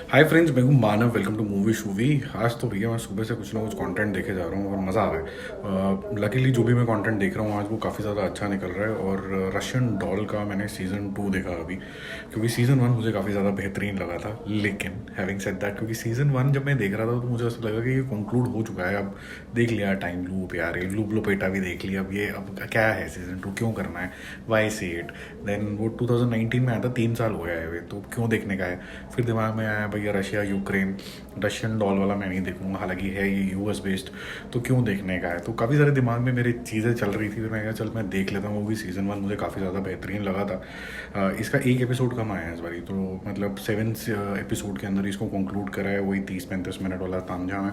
हाय friends, मैं हूँ Manav. Welcome to Movie Shovie. आज तो भैया मैं सुबह से कुछ ना कुछ कंटेंट देखे जा रहा हूँ और मज़ा आ रहा है। लकीली जो भी मैं कंटेंट देख रहा हूँ आज वो काफ़ी ज़्यादा अच्छा निकल रहा है। और रशियन डॉल का मैंने सीज़न 2 देखा अभी, क्योंकि सीज़न 1 मुझे काफ़ी ज़्यादा बेहतरीन लगा था। लेकिन हैविंग सेड दैट, क्योंकि सीज़न 1 जब मैं देख रहा था तो मुझे ऐसा लगा कि ये कंक्लूड हो चुका है। अब देख लिया टाइम लूप, यार ये लूप लोपेटा भी देख लिया। अब क्या है सीज़न 2, क्यों करना है, वाई सी इट। देन वो 2019 में आया था, 3 साल हो गया है तो क्यों देखने का है। फिर दिमाग में आया भैया रशिया यूक्रेन, रशियन डॉल वाला मैं नहीं देखूंगा, हालांकि है ये यूएस बेस्ड, तो क्यों देखने का है। तो काफ़ी सारे दिमाग में मेरी चीज़ें चल रही थी, फिर मैं कहा चल मैं देख लेता हूँ। वो भी सीज़न 1 मुझे काफ़ी ज़्यादा बेहतरीन लगा था। इसका एक एपिसोड कम आया है इस बारी, तो मतलब 7 एपिसोड के अंदर इसको कंक्लूड करा है। वही 30-35 मिनट वाला तामझाम है।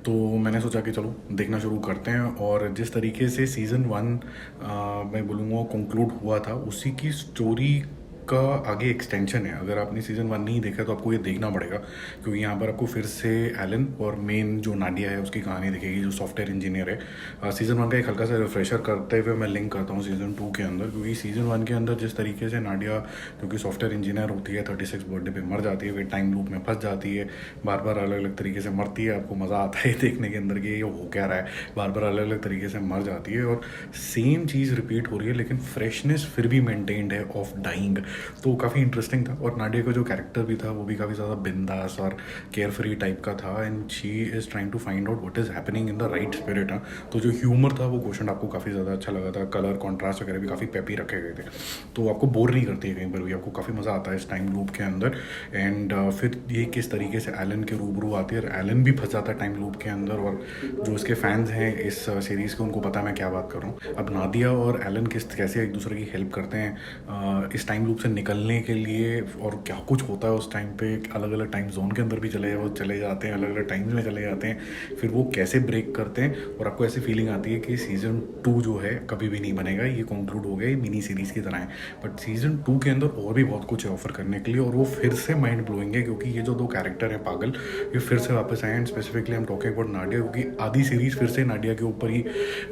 तो मैंने सोचा कि चलो देखना शुरू करते हैं। और जिस तरीके से सीज़न 1 मैं बोलूँगा कंक्लूड हुआ था, उसी की स्टोरी का आगे एक्सटेंशन है। अगर आपने सीज़न 1 नहीं देखा तो आपको ये देखना पड़ेगा, क्योंकि यहाँ पर आपको फिर से एलन और मेन जो नाडिया है उसकी कहानी दिखेगी, जो सॉफ्टवेयर इंजीनियर है। सीज़न 1 का एक हल्का सा रिफ्रेशर करते हुए मैं लिंक करता हूँ सीज़न 2 के अंदर, क्योंकि सीज़न 1 के अंदर जिस तरीके से नाडिया, जो कि सॉफ्टवेयर इंजीनियर होती है, 36 बर्थडे पे मर जाती है, वे टाइम लूप में फंस जाती है, बार बार अलग अलग तरीके से मरती है। आपको मज़ा आता है देखने के अंदर कि ये हो क्या रहा है, बार बार अलग अलग तरीके से मर जाती है और सेम चीज़ रिपीट हो रही है, लेकिन फ्रेशनेस फिर भी मेंटेन्ड है ऑफ डाइंग। तो काफ़ी इंटरेस्टिंग था। और नाडिया का जो कैरेक्टर भी था वो भी काफ़ी ज़्यादा बिंदास और केयर फ्री टाइप का था। And she is trying to find out what is happening in the right spirit. तो जो ह्यूमर था वो क्वेश्चन आपको काफ़ी ज़्यादा अच्छा लगा था। कलर कॉन्ट्रास्ट वगैरह भी काफ़ी पेपी रखे गए थे, तो आपको बोर नहीं करती है कहीं पर भी, आपको काफ़ी मज़ा आता है इस टाइम लूप के अंदर। एंड फिर ये किस तरीके से एलन के रूबरू आती है और एलन भी फंस जाता है टाइम लूप के अंदर। और जो इसके फैंस हैं इस सीरीज़ के, उनको पता है मैं क्या बात कर रहा हूँ। अब नादिया और एलन कैसे एक दूसरे की हेल्प करते हैं इस टाइम लूप से निकलने के लिए, और क्या कुछ होता है उस टाइम पे। अलग अलग टाइम जोन के अंदर भी चले जाते हैं, अलग अलग टाइम्स में चले जाते हैं, फिर वो कैसे ब्रेक करते हैं। और आपको ऐसी फीलिंग आती है कि सीज़न 2 जो है कभी भी नहीं बनेगा, ये कंक्लूड हो गया, ये मिनी सीरीज़ की तरह है। बट सीज़न 2 के अंदर और भी बहुत कुछ है ऑफर करने के लिए, और वो फिर से माइंड ब्लोइंग है, क्योंकि ये जो दो कैरेक्टर हैं पागल, ये फिर से वापस आए। एंड स्पेसिफिकली हम टॉकिंग अबाउट नाडिया, क्योंकि आधी सीरीज़ फिर से नाडिया के ऊपर ही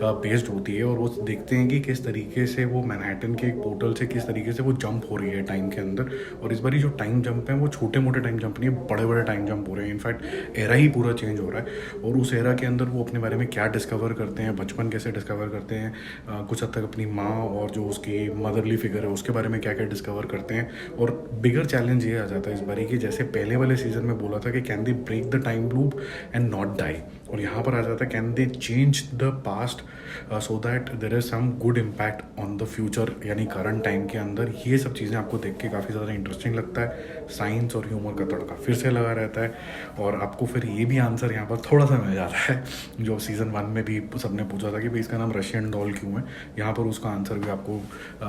बेस्ड होती है। और वो देखते हैं कि किस तरीके से वो मैनहट्टन के एक पोर्टल से किस तरीके से वो जंप हो रही है टाइम के अंदर। और इस बारी जो टाइम जंप है वो छोटे मोटे टाइम जंप नहीं है, बड़े बड़े टाइम जंप हो रहे हैं। इनफैक्ट एरा ही पूरा चेंज हो रहा है। और उस एरा के अंदर वो अपने बारे में क्या डिस्कवर करते हैं, बचपन कैसे डिस्कवर करते हैं, कुछ हद तक अपनी माँ और जो उसकी मदरली फिगर है उसके बारे में क्या क्या डिस्कवर करते हैं। और बिगर चैलेंज ये आ जाता है इस बारी की, जैसे पहले वाले सीजन में बोला था कि can they break the time loop and not die, और यहाँ पर आ जाता है can they change the past so that there is some good impact on the future, यानी करंट टाइम के अंदर। ये सब चीज़ें आपको देख के काफ़ी ज़्यादा इंटरेस्टिंग लगता है। साइंस और ह्यूमर का तड़का फिर से लगा रहता है, और आपको फिर ये भी आंसर यहाँ पर थोड़ा सा मिल जाता है, जो सीज़न 1 में भी सबने पूछा था कि भाई इसका नाम रशियन डॉल क्यों है, यहाँ पर उसका आंसर भी आपको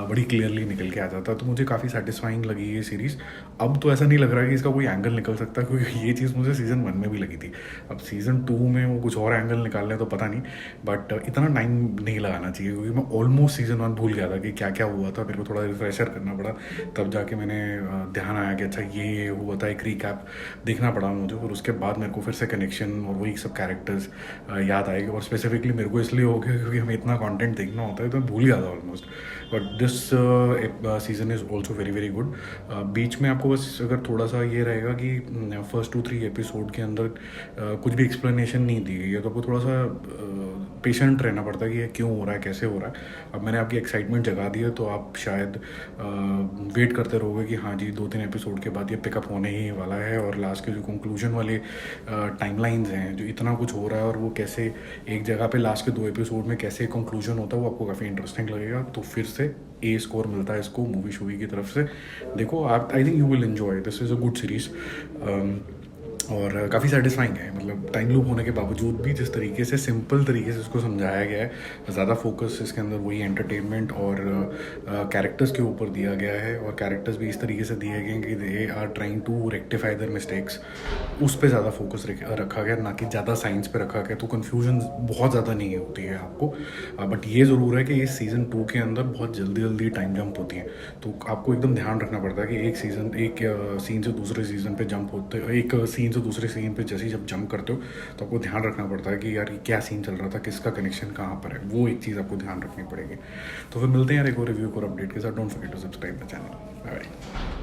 बड़ी क्लियरली निकल के आ जाता है। तो मुझे काफ़ी सेटिस्फाइंग लगी ये सीरीज़। अब तो ऐसा नहीं लग रहा कि इसका कोई एंगल निकल सकता, क्योंकि ये चीज़ मुझे सीज़न 1 में भी लगी थी। अब सीज़न 2 में वो कुछ और एंगल निकाल लें तो पता नहीं, बट इतना टाइम नहीं लगाना चाहिए, क्योंकि मैं ऑलमोस्ट सीज़न 1 भूल गया था कि क्या क्या हुआ था। मेरे को थोड़ा रिफ्रेशर करना पड़ा, तब जाके मैंने ध्यान आया कि अच्छा ये हुआ था, एक रिकैप देखना पड़ा मुझे। और उसके बाद मेरे को फिर से कनेक्शन और वही सब कैरेक्टर्स याद आएंगे। और स्पेसिफिकली मेरे को इसलिए हो गया क्योंकि हमें इतना कंटेंट देखना होता है तो मैं भूल गया था almost. But this season is also very very good. बीच में आपको बस अगर थोड़ा सा ये रहेगा कि फर्स्ट 2-3 एपिसोड के अंदर कुछ भी एक्सप्लेनेशन नहीं दी गई है, तो आपको थोड़ा सा पेशेंट रहना पड़ता है कि ये क्यों हो रहा है, कैसे हो रहा है। अब मैंने आपकी एक्साइटमेंट जगा दी है, तो आप शायद वेट करते रहोगे कि हाँ जी 2-3 एपिसोड के बाद ये पिकअप होने ही वाला है। और लास्ट के जो कंक्लूजन वाले टाइमलाइंस हैं, जो इतना कुछ हो रहा है और वो कैसे एक जगह पे लास्ट के 2 एपिसोड में कैसे कंक्लूजन होता है, वो आपको काफ़ी इंटरेस्टिंग लगेगा। तो फिर से ए स्कोर मिलता है इसको मूवी शूवी की तरफ से। देखो आप, I think you will enjoy, this is a good series. और काफ़ी सेटिस्फाइंग है, मतलब टाइम लूप होने के बावजूद भी जिस तरीके से सिंपल तरीके से इसको समझाया गया है, ज़्यादा फोकस इसके अंदर वही एंटरटेनमेंट और कैरेक्टर्स के ऊपर दिया गया है। और कैरेक्टर्स भी इस तरीके से दिए गए हैं कि they are trying to rectify their mistakes, उस पर ज़्यादा फोकस रखा गया, ना कि ज़्यादा साइंस पे रखा गया। तो कन्फ्यूजन बहुत ज़्यादा नहीं होती है आपको। बट ये ज़रूर है कि इस सीज़न 2 के अंदर बहुत जल्दी जल्दी टाइम जंप होती है, तो आपको एकदम ध्यान रखना पड़ता है कि एक सीन से दूसरे सीज़न पे जंप होते, एक सीन से दूसरे सीन पे जैसे ही जब जंप करते हो तो आपको ध्यान रखना पड़ता है कि यार ये क्या सीन चल रहा था, किसका कनेक्शन कहाँ पर है, वो एक चीज़ आपको ध्यान रखनी पड़ेगी। तो फिर मिलते हैं यार एक और रिव्यू और अपडेट के साथ। Don't forget to subscribe the channel. Bye.